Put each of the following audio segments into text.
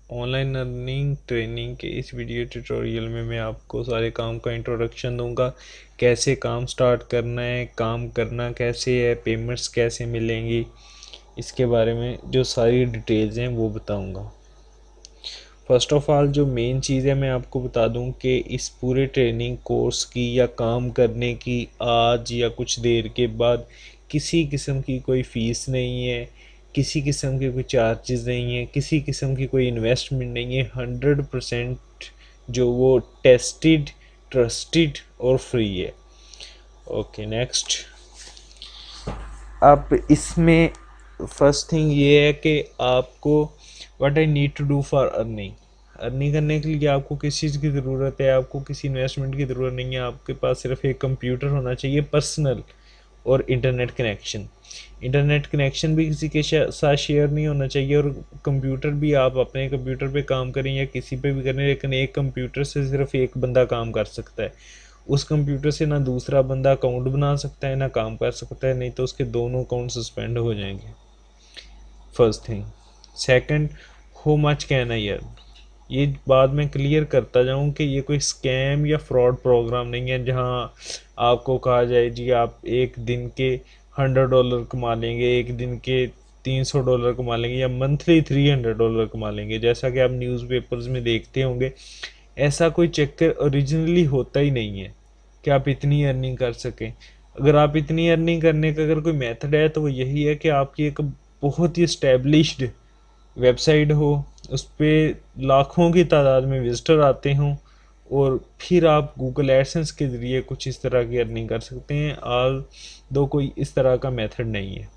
Online earning training के इस video tutorial में मैं आपको सारे काम का इंट्रोडक्शन दूंगा। कैसे काम स्टार्ट करना है, काम करना कैसे है, पेमेंट्स कैसे मिलेंगी, इसके बारे में जो सारी डिटेल्स हैं वो बताऊंगा। फर्स्ट ऑफ ऑल जो मेन चीज़ है मैं आपको बता दूं कि इस पूरे ट्रेनिंग कोर्स की या काम करने की आज या कुछ देर के बाद किसी किस्म की कोई फ़ीस नहीं है, किसी किस्म के कोई चार्जेस नहीं है, किसी किस्म की कोई इन्वेस्टमेंट नहीं है। 100% जो वो टेस्टेड, ट्रस्टेड और फ्री है। Okay next. अब इसमें फर्स्ट थिंग ये है कि आपको what I need to do for earning करने के लिए आपको किस चीज़ की ज़रूरत है। आपको किसी इन्वेस्टमेंट की ज़रूरत नहीं है। आपके पास सिर्फ एक कंप्यूटर होना चाहिए पर्सनल, और इंटरनेट कनेक्शन भी किसी के साथ शेयर नहीं होना चाहिए। और कंप्यूटर भी आप अपने कंप्यूटर पे काम करें या किसी पे भी करें, लेकिन एक कंप्यूटर से सिर्फ एक बंदा काम कर सकता है। उस कंप्यूटर से ना दूसरा बंदा अकाउंट बना सकता है ना काम कर सकता है, नहीं तो उसके दोनों अकाउंट सस्पेंड हो जाएंगे। First thing. Second, how much can I earn. ये बात मैं क्लियर करता जाऊं कि ये कोई स्कैम या फ्रॉड प्रोग्राम नहीं है जहां आपको कहा जाए जी आप एक दिन के $100 कमा लेंगे, एक दिन के $300 कमा लेंगे, या मंथली $300 कमा लेंगे, जैसा कि आप न्यूज़पेपर्स में देखते होंगे। ऐसा कोई चक्कर ओरिजिनली होता ही नहीं है कि आप इतनी अर्निंग कर सकें। अगर आप इतनी अर्निंग करने का अगर कोई मेथड है तो वो यही है कि आपकी एक बहुत ही इस्टेब्लिश्ड वेबसाइट हो, उस पर लाखों की तादाद में विजिटर आते हों, और फिर आप गूगल एडसेंस के ज़रिए कुछ इस तरह की अर्निंग कर सकते हैं। आल दो कोई इस तरह का मेथड नहीं है।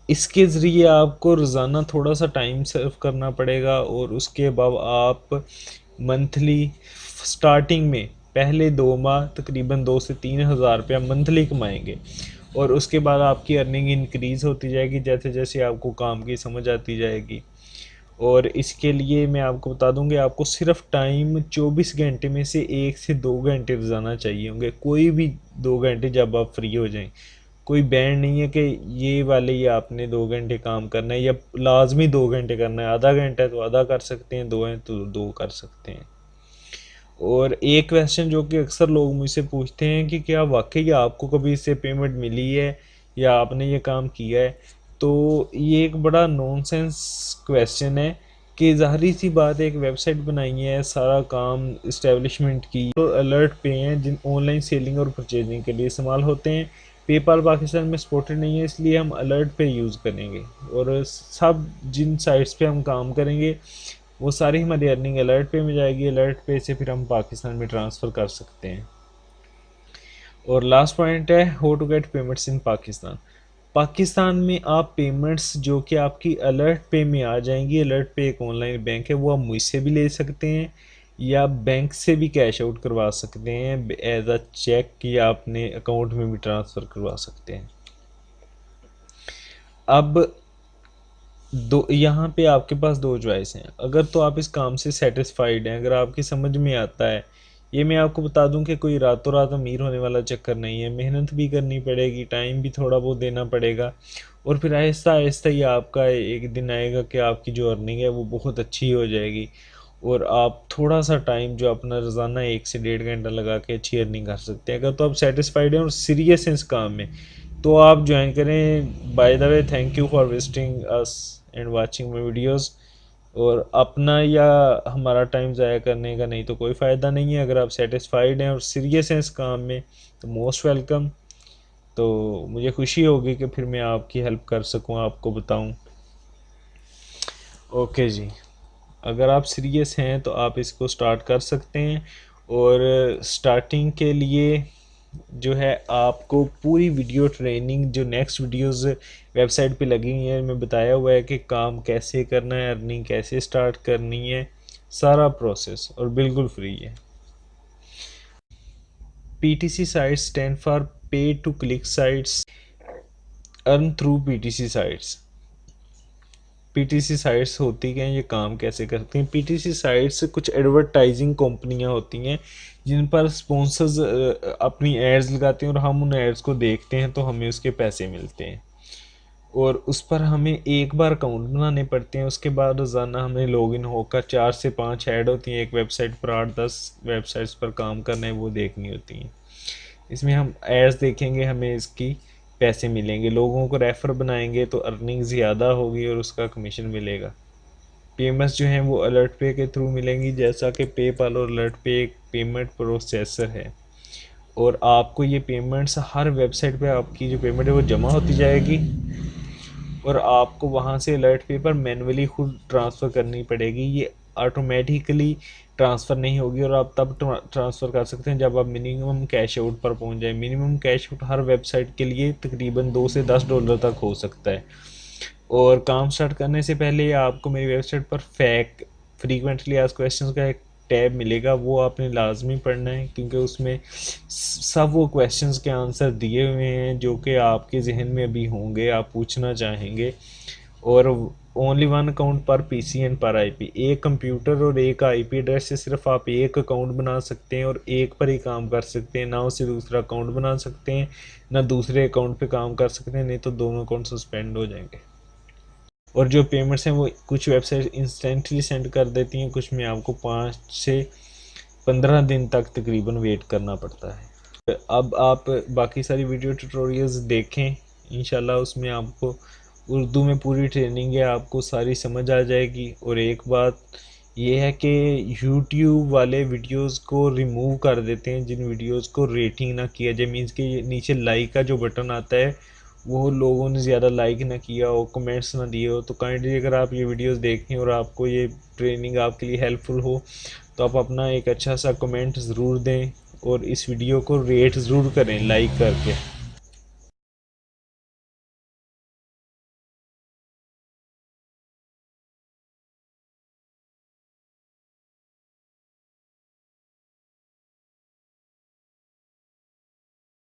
इसके ज़रिए आपको रोज़ाना थोड़ा सा टाइम सर्व करना पड़ेगा, और उसके बाद आप मंथली स्टार्टिंग में पहले 2 माह तकरीबन 2 से 3 हज़ार रुपया मंथली कमाएंगे, और उसके बाद आपकी अर्निंग इंक्रीज़ होती जाएगी जैसे जैसे आपको काम की समझ आती जाएगी। और इसके लिए मैं आपको बता दूं कि आपको सिर्फ टाइम 24 घंटे में से 1 से 2 घंटे रोज़ाना चाहिए होंगे। कोई भी 2 घंटे जब आप फ्री हो जाएं, कोई बैंड नहीं है कि ये वाले ये आपने 2 घंटे काम करना है या लाजमी 2 घंटे करना है। आधा घंटा है तो आधा कर सकते हैं, 2 है तो 2 कर सकते हैं। और एक क्वेश्चन जो कि अक्सर लोग मुझसे पूछते हैं कि क्या वाकई आपको कभी इससे पेमेंट मिली है या आपने ये काम किया है, तो ये एक बड़ा नॉनसेंस क्वेश्चन है कि ज़ाहिर सी बात है, एक वेबसाइट बनाई है, सारा काम इस्टेब्लिशमेंट की, तो अलर्ट पे हैं जिन ऑनलाइन सेलिंग और परचेजिंग के लिए इस्तेमाल होते हैं। पेपाल पाकिस्तान में सपोर्टेड नहीं है, इसलिए हम अलर्ट पे यूज़ करेंगे। और सब जिन साइट्स पे हम काम करेंगे वो सारी हमारी अर्निंग अलर्ट पे में जाएगी। अलर्ट पे से फिर हम पाकिस्तान में ट्रांसफ़र कर सकते हैं। और लास्ट पॉइंट है how to get payments in Pakistan. Pakistan में आप पेमेंट्स जो कि आपकी अलर्ट पे में आ जाएंगी, अलर्ट पे एक ऑनलाइन बैंक है, वो आप मुझसे भी ले सकते हैं या बैंक से भी कैश आउट करवा सकते हैं एज अ चेक, या अपने अकाउंट में भी ट्रांसफ़र करवा सकते हैं। अब दो यहाँ पे आपके पास दो चॉइस हैं। अगर तो आप इस काम से सेटिस्फाइड हैं, अगर आपकी समझ में आता है, ये मैं आपको बता दूं कि कोई रातों रात अमीर होने वाला चक्कर नहीं है। मेहनत भी करनी पड़ेगी, टाइम भी थोड़ा बहुत देना पड़ेगा, और फिर आहिस्ता आहिस्ता ही आपका एक दिन आएगा कि आपकी जो अर्निंग है वो बहुत अच्छी हो जाएगी, और आप थोड़ा सा टाइम जो अपना रोज़ाना 1 से 1.5 घंटा लगा के अच्छी अर्निंग कर सकते हैं। अगर तो आप सेटिस्फाइड हैं और सीरियस हैं इस काम में, तो आप ज्वाइन करें। By the way, thank you for visiting us and watching my videos. और अपना या हमारा टाइम ज़ाया करने का नहीं तो कोई फ़ायदा नहीं है। अगर आप सेटिस्फाइड हैं और सीरियस हैं इस काम में तो मोस्ट वेलकम। तो मुझे खुशी होगी कि फिर मैं आपकी हेल्प कर सकूं, आपको बताऊं। ओके जी, अगर आप सीरियस हैं तो आप इसको स्टार्ट कर सकते हैं। और स्टार्टिंग के लिए जो है आपको पूरी वीडियो ट्रेनिंग जो नेक्स्ट वीडियोस वेबसाइट पे लगी हुई है, मैं बताया हुआ है कि काम कैसे करना है, अर्निंग कैसे स्टार्ट करनी है, सारा प्रोसेस, और बिल्कुल फ्री है। PTC sites stand for pay to click sites, earn through PTC sites. PTC sites होती क्या हैं, ये काम कैसे करती हैं। पीटीसी साइट्स कुछ एडवर्टाइजिंग कंपनियां होती हैं जिन पर स्पॉन्सर्स अपनी एड्स लगाते हैं, और हम उन एड्स को देखते हैं तो हमें उसके पैसे मिलते हैं। और उस पर हमें एक बार अकाउंट बनाने पड़ते हैं। उसके बाद रोज़ाना हमें लॉगिन होकर 4 से 5 ऐड होती हैं एक वेबसाइट पर, 8-10 वेबसाइट्स पर काम करना है वो देखनी होती हैं। इसमें हम एड्स देखेंगे, हमें इसकी पैसे मिलेंगे, लोगों को रेफ़र बनाएंगे तो अर्निंग ज़्यादा होगी और उसका कमीशन मिलेगा। पेमेंट्स जो हैं वो अलर्ट पे के थ्रू मिलेंगी, जैसा कि पेपाल और अलर्ट पे एक पेमेंट प्रोसेसर है, और आपको ये पेमेंट्स हर वेबसाइट पे आपकी जो पेमेंट है वो जमा होती जाएगी और आपको वहाँ से अलर्ट पे पर मैनुअली खुद ट्रांसफ़र करनी पड़ेगी। ये ऑटोमेटिकली ट्रांसफ़र नहीं होगी और आप तब ट्रांसफ़र कर सकते हैं जब आप मिनिमम कैश आउट पर पहुँच जाए। मिनिमम कैश आउट हर वेबसाइट के लिए तकरीबन $2 से $10 तक हो सकता है। और काम स्टार्ट करने से पहले आपको मेरी वेबसाइट पर फ्रीक्वेंटली आस्क्ड क्वेश्चंस का एक टैब मिलेगा, वो आपने लाजमी पढ़ना है, क्योंकि उसमें सब वो क्वेश्चंस के आंसर दिए हुए हैं जो कि आपके जहन में अभी होंगे, आप पूछना चाहेंगे। और ओनली 1 अकाउंट पर पीसी एंड पर आईपी, एक कंप्यूटर और एक आईपी एड्रेस से सिर्फ आप एक अकाउंट बना सकते हैं और एक पर ही काम कर सकते हैं, ना उससे दूसरा अकाउंट बना सकते हैं, ना दूसरे अकाउंट पे काम कर सकते हैं, नहीं तो दोनों अकाउंट सस्पेंड हो जाएंगे। और जो पेमेंट्स हैं वो कुछ वेबसाइट इंस्टेंटली सेंड कर देती हैं, कुछ में आपको 5 से 15 दिन तक तकरीबन वेट करना पड़ता है। अब आप बाकी सारी वीडियो ट्यूटोरियल्स देखें, इंशाल्लाह उसमें आपको उर्दू में पूरी ट्रेनिंग है, आपको सारी समझ आ जाएगी। और एक बात ये है कि यूट्यूब वाले वीडियोस को रिमूव कर देते हैं जिन वीडियोस को रेटिंग ना किया जाए, मीन्स कि नीचे लाइक का जो बटन आता है वो लोगों ने ज़्यादा लाइक ना किया हो, कमेंट्स ना दिए हो, तो काइंडली अगर आप ये वीडियोस देखें और आपको ये ट्रेनिंग आपके लिए हेल्पफुल हो तो आप अपना एक अच्छा सा कमेंट ज़रूर दें और इस वीडियो को रेट ज़रूर करें लाइक करके।